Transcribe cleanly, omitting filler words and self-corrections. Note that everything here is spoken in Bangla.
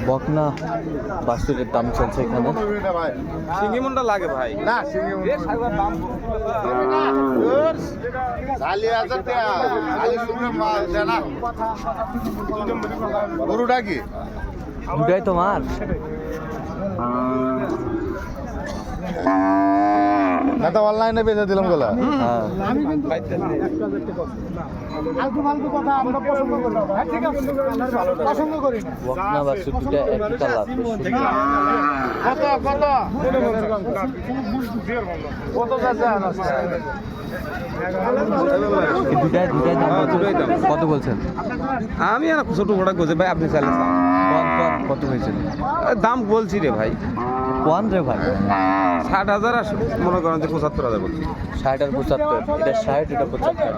বকনা বাছুরের দাম চলছে এখানে। সিঙ্গি মনটা লাগে ভাই না সিঙ্গি দাম গরুটা কি দুটাই তোমার? না তো অনলাইনে বেচে দিলাম গোলা। হ্যাঁ, বকনা বাছুর দুটা একই কালার, বেশ সুন্দর। এই দুটাই দাম কত বলছেন? আমি আর ছোট ঘোড়া গোছে ভাই, আপনি চাইলে কত হয়েছে? দাম বলছি রে ভাই, কোয়ান রে ভাই? 60,000 আর মনে করেন যে 75,000 বলছি। 60 আর 75, এটা 60 এটা 75।